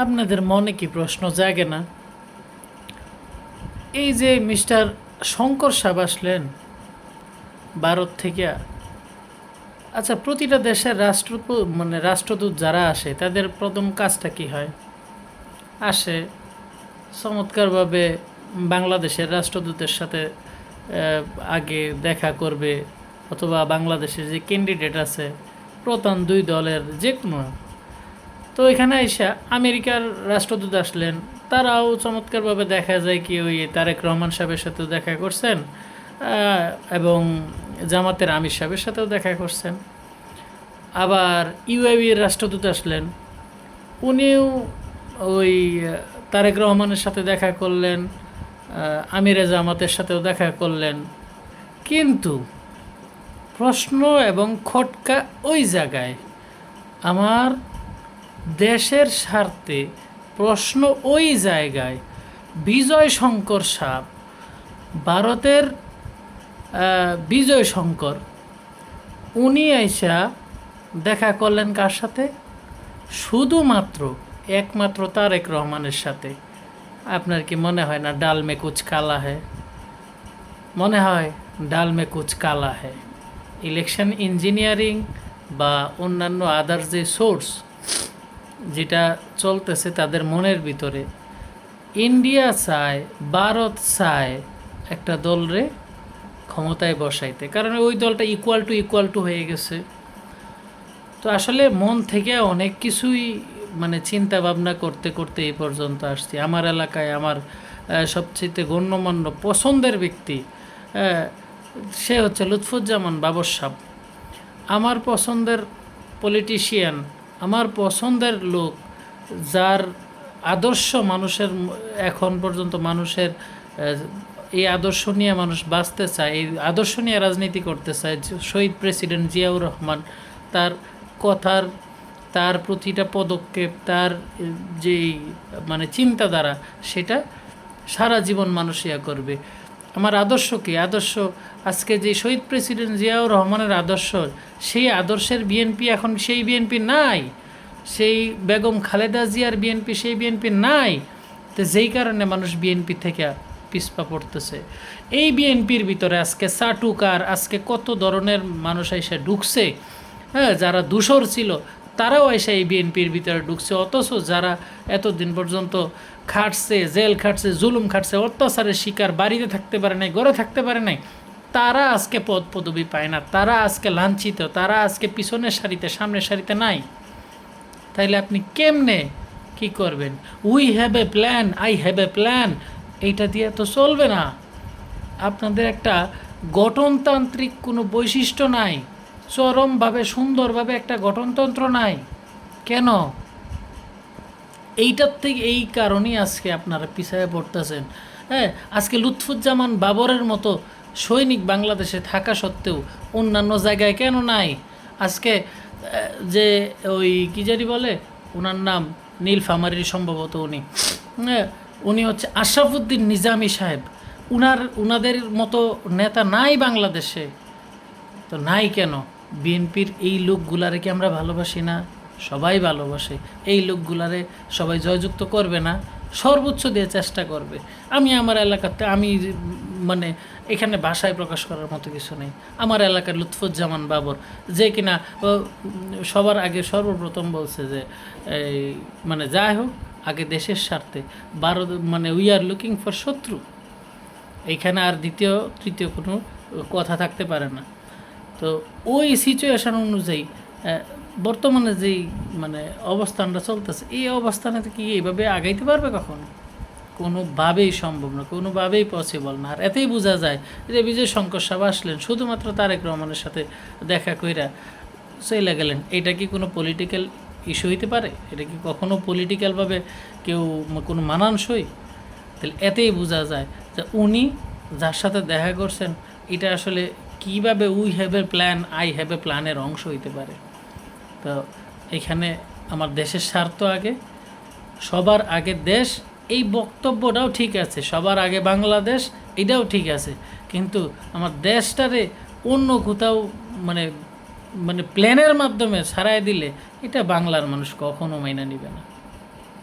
আপনাদের মনে কি প্রশ্ন জাগে না? এই যে মিস্টার শঙ্কর সাহেব আসলেন ভারত থেকে, আচ্ছা, প্রতিটা দেশের রাষ্ট্রদূত যারা আসে তাদের প্রথম কাজটা কি হয়? আসে চমৎকারভাবে বাংলাদেশের রাষ্ট্রদূতের সাথে আগে দেখা করবে, অথবা বাংলাদেশের যে ক্যান্ডিডেট আছে প্রধান দুই দলের যে কোনো। তো এখানে আইসা আমেরিকার রাষ্ট্রদূত আসলেন, তারাও চমৎকারভাবে দেখা যায় কি ওই তারেক রহমান সাহেবের সাথেও দেখা করছেন, এবং জামাতের আমির সাহেবের সাথেও দেখা করছেন। আবার ইউএইর রাষ্ট্রদূত আসলেন, উনিও ওই তারেক রহমানের সাথে দেখা করলেন, আমিরে জামাতের সাথেও দেখা করলেন। কিন্তু প্রশ্ন এবং খটকা ওই জায়গায়, আমার দেশের স্বার্থে প্রশ্ন ওই জায়গায়। বিজয় শঙ্কর সাহেব, ভারতের বিজয় শঙ্কর, উনি আইসা দেখা করলেন কার সাথে? শুধুমাত্র একমাত্র তারেক রহমানের সাথে। আপনার কি মনে হয় না ডাল মে কুচ কালা হ্যায়? মনে হয় ডাল মে কুচ কালা হ্যায়। ইলেকশন ইঞ্জিনিয়ারিং বা অন্যান্য আদার যে সোর্স যেটা চলতেছে তাদের মনের ভিতরে, ইন্ডিয়া চায়, ভারত চায় একটা দলরে ক্ষমতায় বসাইতে, কারণ ওই দলটা ইকুয়াল টু হয়ে গেছে। তো আসলে মন থেকে অনেক কিছুই চিন্তা ভাবনা করতে করতে এই পর্যন্ত আসছি। আমার এলাকায় আমার সবচেয়ে গণ্যমান্য পছন্দের ব্যক্তি, সে হচ্ছে লুৎফুজ্জামান বাবর সাহেব। আমার পছন্দের পলিটিশিয়ান, আমার পছন্দের লোক, যার আদর্শ মানুষের এখন পর্যন্ত মানুষের এই আদর্শ নিয়ে মানুষ বাঁচতে চায়, এই আদর্শ নিয়ে রাজনীতি করতে চায়, শহীদ প্রেসিডেন্ট জিয়াউর রহমান। তার কথার, তার প্রতিটা পদক্ষেপ, তার যেই চিন্তাধারা, সেটা সারা জীবন মানুষ ইয়া করবে। আমার আদর্শ কি? আদর্শ আজকে যে শহীদ প্রেসিডেন্ট জিয়াউর রহমানের আদর্শ, সেই আদর্শের বিএনপি এখন সেই বিএনপি নাই, সেই বেগম খালেদা জিয়ার বিএনপি সেই বিএনপি নাই। তো যেই কারণে মানুষ বিএনপি থেকে পিছপা পড়তেছে। এই বিএনপির ভিতরে আজকে চাটুকার, আজকে কত ধরনের মানুষ এসে ঢুকছে, হ্যাঁ, যারা দূষর ছিল তারাও এসে এই বিএনপির ভিতরে ঢুকছে। অথচ যারা এতদিন পর্যন্ত খাটছে, জেল খাটছে, জুলুম খাটছে, অত্যাচারের শিকার, বাড়িতে থাকতে পারে নাই, ঘরে থাকতে পারে নাই, তারা আজকে পদ পদবি পায় না, তারা আজকে লাঞ্ছিত, তারা আজকে পিছনের সারিতে, সামনের সারিতে নাই। তাইলে আপনি কেমনে কি করবেন? We have a plan, I have a plan, এইটা দিয়ে তো চলবে না। আপনাদের একটা গঠনতান্ত্রিক কোনো বৈশিষ্ট্য নাই, চরমভাবে সুন্দরভাবে একটা গঠনতন্ত্র নাই। কেন? এইটার থেকে, এই কারণেই আজকে আপনারা পিছিয়ে পড়তেছেন। হ্যাঁ, আজকে লুৎফুজ্জামান বাবরের মতো সৈনিক বাংলাদেশে থাকা সত্ত্বেও অন্যান্য জায়গায় কেন নাই? আজকে যে ওই কী জানি বলে, ওনার নাম নীলফামারীর সম্ভবত, উনি হচ্ছে আশরাফুদ্দিন নিজামী সাহেব, উনাদের মতো নেতা নাই বাংলাদেশে। তো নাই কেন? বিএনপির এই লোকগুলারে কি আমরা ভালোবাসি না? সবাই ভালোবাসে। এই লোকগুলারে সবাই জয়যুক্ত করবে না, সর্বোচ্চ দিয়ে চেষ্টা করবে। আমি আমার এলাকাতে, আমি এখানে ভাষায় প্রকাশ করার মতো কিছু নেই। আমার এলাকার লুৎফুজ্জামান বাবর, যে কিনা সবার আগে সর্বপ্রথম বলছে যে এই যাই হোক, আগে দেশের স্বার্থে Bharat we are looking for শত্রু, এইখানে আর দ্বিতীয় তৃতীয় কোনো কথা থাকতে পারে না। তো ওই সিচুয়েশান অনুযায়ী বর্তমানে যেই অবস্থানটা চলতেছে, এই অবস্থানে কি এইভাবে আগাইতে পারবে কখনো? কোনোভাবেই সম্ভব না, কোনোভাবেই পসিবল না। আর এতেই বোঝা যায় যে বিজয় শঙ্কর সাহেব আসলেন, শুধুমাত্র তারেক রহমানের সাথে দেখা কইরা চলে গেলেন। এটা কি কোনো পলিটিক্যাল ইস্যু হইতে পারে? এটা কি কখনো পলিটিক্যালভাবে কেউ কোনো মানানসই? তাহলে এতেই বোঝা যায় যে উনি যার সাথে দেখা করছেন, এটা আসলে কীভাবে we have a plan, I have a প্ল্যানের অংশ হইতে পারে। তো এখানে আমার দেশের স্বার্থ আগে, সবার আগে দেশ, এই বক্তব্যটাও ঠিক আছে, সবার আগে বাংলাদেশ, এটাও ঠিক আছে। কিন্তু আমার দেশটারে অন্য কোথাও প্ল্যানের মাধ্যমে ছাড়াই দিলে, এটা বাংলার মানুষ কখনো মেনে নেবে না।